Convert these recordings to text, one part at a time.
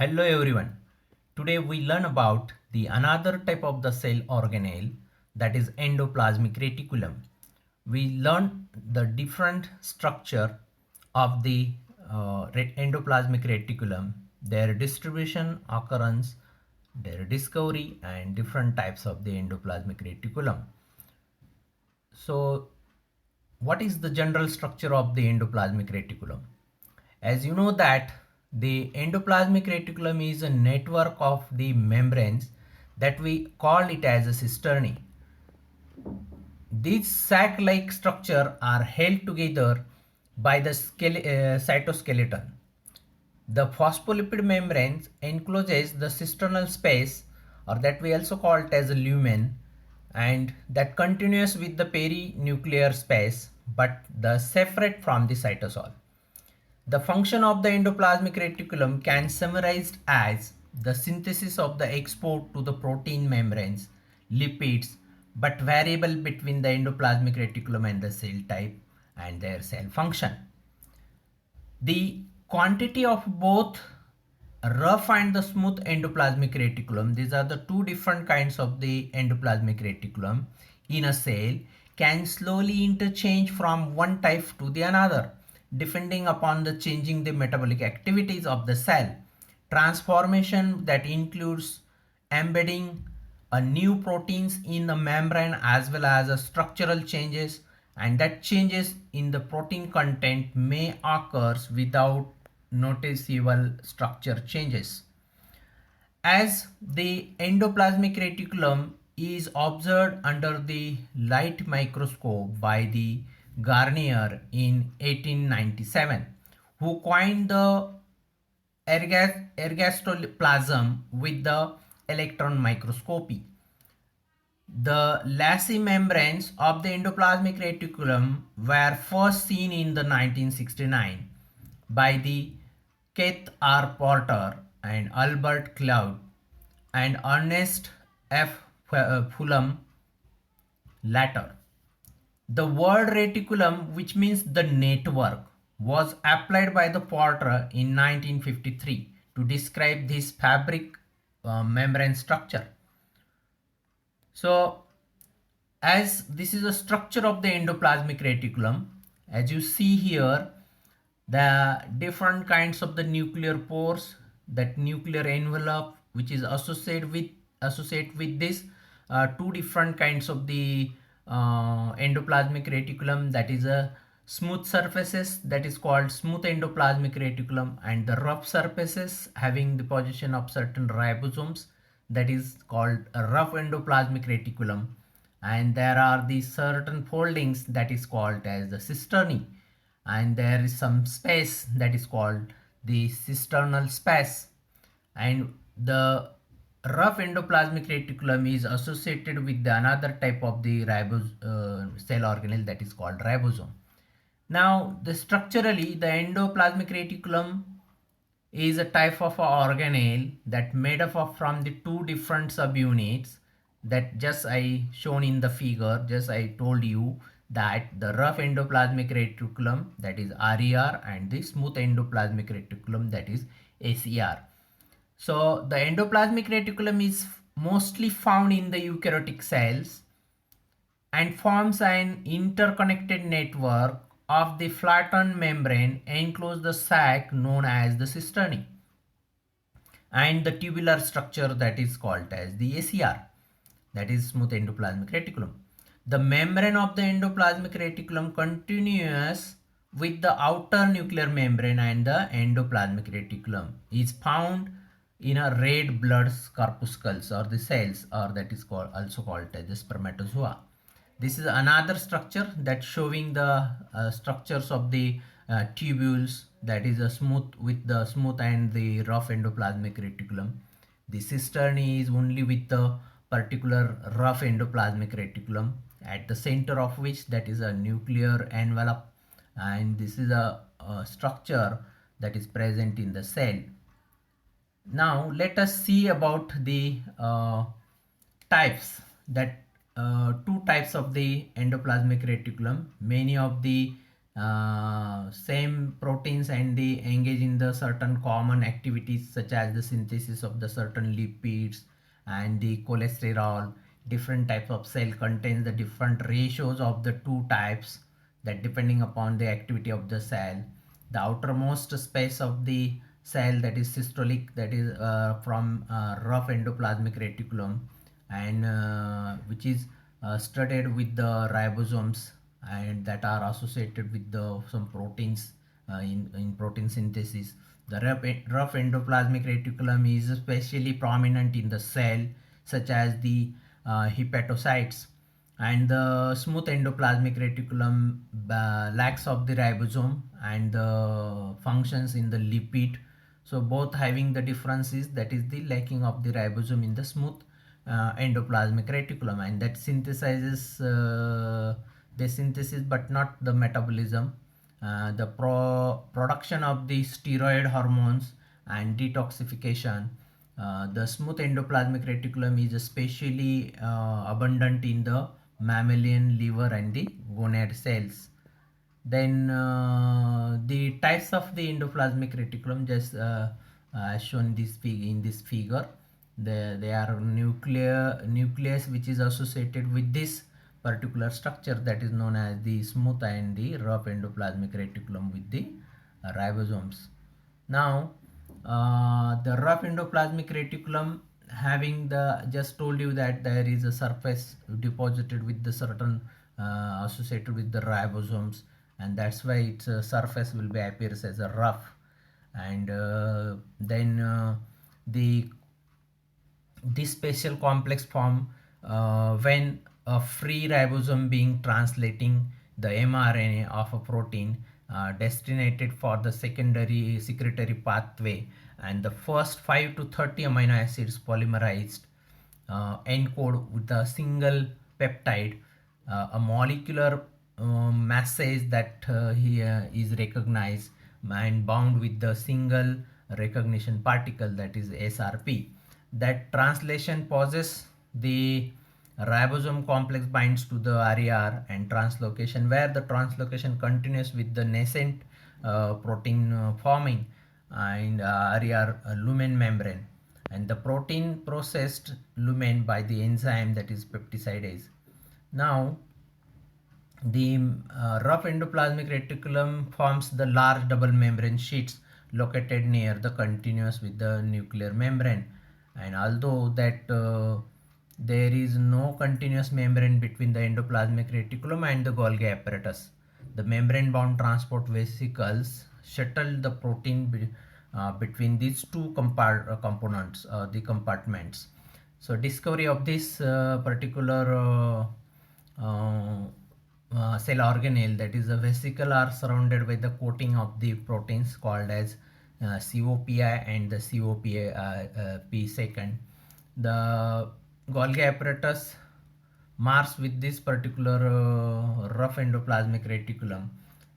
Hello everyone. Today we learn about the another type of the cell organelle, that is endoplasmic reticulum. We learn the different structure of the endoplasmic reticulum, their distribution, occurrence, their discovery and different types of the endoplasmic reticulum. So what is the general structure of the endoplasmic reticulum? As you know that the endoplasmic reticulum is a network of the membranes that we call it as a cisternae. These sac-like structure are held together by the cytoskeleton. The phospholipid membrane encloses the cisternal space, or that we also call it as a lumen, and that continues with the perinuclear space but the separate from the cytosol. The function of the endoplasmic reticulum can summarized as the synthesis of the export to the protein membranes, lipids, but variable between the endoplasmic reticulum and the cell type and their cell function. The quantity of both rough and the smooth endoplasmic reticulum, these are the two different kinds of the endoplasmic reticulum in a cell, can slowly interchange from one type to the another depending upon the changing the metabolic activities of the cell. Transformation that includes embedding a new proteins in the membrane as well as a structural changes, and that changes in the protein content may occur without noticeable structure changes. As the endoplasmic reticulum is observed under the light microscope by the Garnier in 1897, who coined the ergastoplasm with the electron microscopy. The lacy membranes of the endoplasmic reticulum were first seen in the 1969 by the Keith R. Porter and Albert Cloud and Ernest F. Fulham latter. The word reticulum, which means the network, was applied by the Porter in 1953 to describe this fabric membrane structure. So as this is a structure of the endoplasmic reticulum, as you see here, the different kinds of the nuclear pores, that nuclear envelope which is associate with this two different kinds of the endoplasmic reticulum, that is a smooth surfaces that is called smooth endoplasmic reticulum, and the rough surfaces having the position of certain ribosomes, that is called a rough endoplasmic reticulum, and there are these certain foldings that is called as the cisternae, and there is some space that is called the cisternal space, and the rough endoplasmic reticulum is associated with the another type of the cell organelle that is called ribosome. Now the structurally the endoplasmic reticulum is a type of a organelle that made up of from the two different subunits that just I shown in the figure. Just I told you that the rough endoplasmic reticulum, that is RER, and the smooth endoplasmic reticulum, that is SER. So the endoplasmic reticulum is mostly found in the eukaryotic cells and forms an interconnected network of the flattened membrane enclose the sac known as the cisternae and the tubular structure that is called as the SER, that is smooth endoplasmic reticulum. The membrane of the endoplasmic reticulum continues with the outer nuclear membrane, and the endoplasmic reticulum is found in a red blood corpuscles or the cells, or that is called also called as the spermatozoa. This is another structure that showing the structures of the tubules, that is a smooth with the smooth and the rough endoplasmic reticulum. The cisternae is only with the particular rough endoplasmic reticulum, at the center of which that is a nuclear envelope, and this is a structure that is present in the cell. Now let us see about the types, that two types of the endoplasmic reticulum. Many of the same proteins and they engage in the certain common activities such as the synthesis of the certain lipids and the cholesterol. Different types of cell contains the different ratios of the two types, that depending upon the activity of the cell. The outermost space of the cell, that is systolic, that is from rough endoplasmic reticulum, and which is studded with the ribosomes, and that are associated with the some proteins in protein synthesis. The rough endoplasmic reticulum is especially prominent in the cell such as the hepatocytes, and the smooth endoplasmic reticulum lacks of the ribosome and the functions in the lipid. So both having the differences, that is the lacking of the ribosome in the smooth endoplasmic reticulum, and that synthesizes the synthesis but not the metabolism, the production of the steroid hormones and detoxification. The smooth endoplasmic reticulum is especially abundant in the mammalian liver and the gonad cells. Then the types of the endoplasmic reticulum, just as shown in this figure, they are nucleus which is associated with this particular structure, that is known as the smooth and the rough endoplasmic reticulum with the ribosomes. Now, the rough endoplasmic reticulum, having the, just told you that there is a surface deposited with the certain associated with the ribosomes, and that's why its surface will be appears as a rough. And then the this special complex form when a free ribosome being translating the mRNA of a protein destined for the secondary secretory pathway, and the first 5 to 30 amino acids polymerized encode with a single peptide, a molecular message that here is recognized and bound with the single recognition particle, that is SRP. That translation pauses, the ribosome complex binds to the RER and translocation, where the translocation continues with the nascent protein forming and RER lumen membrane, and the protein processed lumen by the enzyme, that is peptidase. Now the rough endoplasmic reticulum forms the large double membrane sheets located near the continuous with the nuclear membrane, and although that there is no continuous membrane between the endoplasmic reticulum and the Golgi apparatus, the membrane bound transport vesicles shuttle the protein between these two components, the compartments. So discovery of this particular cell organelle, that is the vesicle, are surrounded by the coating of the proteins called as COPI and the COPP second. The Golgi apparatus marks with this particular rough endoplasmic reticulum,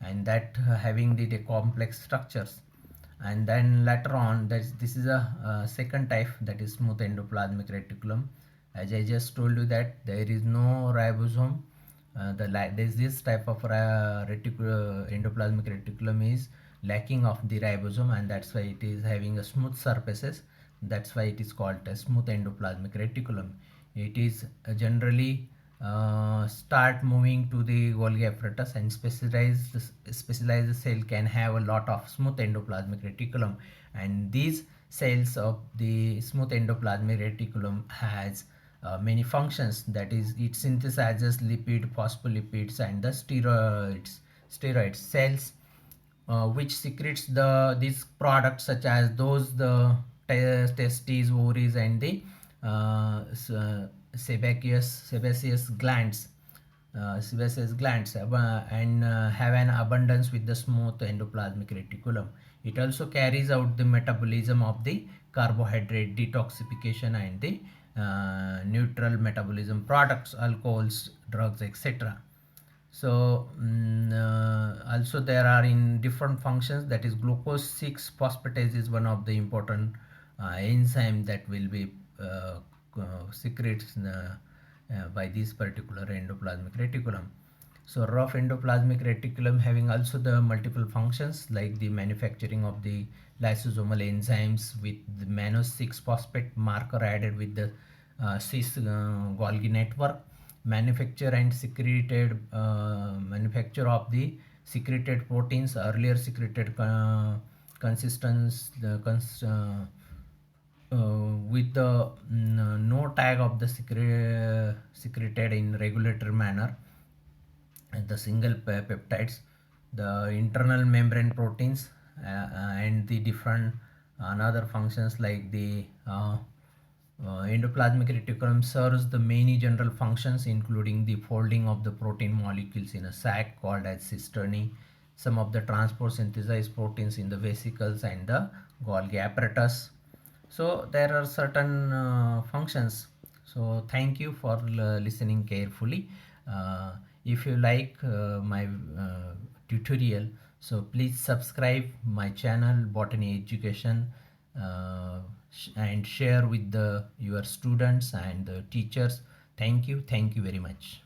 and that having the complex structures. And then later on, this is a second type, that is smooth endoplasmic reticulum. As I just told you that there is no ribosome, there's this type of endoplasmic reticulum is lacking of the ribosome, and that's why it is having a smooth surfaces. That's why it is called a smooth endoplasmic reticulum. It is generally start moving to the Golgi apparatus, and specialized cell can have a lot of smooth endoplasmic reticulum, and these cells of the smooth endoplasmic reticulum has many functions, that is it synthesizes lipid, phospholipids and the steroids cells, which secretes these products such as those the testes, ovaries and the sebaceous glands, and have an abundance with the smooth endoplasmic reticulum. It also carries out the metabolism of the carbohydrate detoxification and the neutral metabolism products, alcohols, drugs, etc. So also there are in different functions, that is glucose 6 phosphatase is one of the important enzyme that will be secretes by this particular endoplasmic reticulum. So rough endoplasmic reticulum having also the multiple functions like the manufacturing of the lysosomal enzymes with the mannose 6 phosphate marker added with the cis Golgi network, manufacture and secreted manufacture of the secreted proteins, earlier secreted consistence with the no tag of the secreted in regulatory manner, and the single peptides, the internal membrane proteins, and the different another functions like the endoplasmic reticulum serves the many general functions including the folding of the protein molecules in a sac called as cisternae, some of the transport synthesized proteins in the vesicles and the Golgi apparatus. So there are certain functions. So thank you for listening carefully. If you like my tutorial, so please subscribe my channel Botany Education, and share with your students and the teachers. Thank you very much.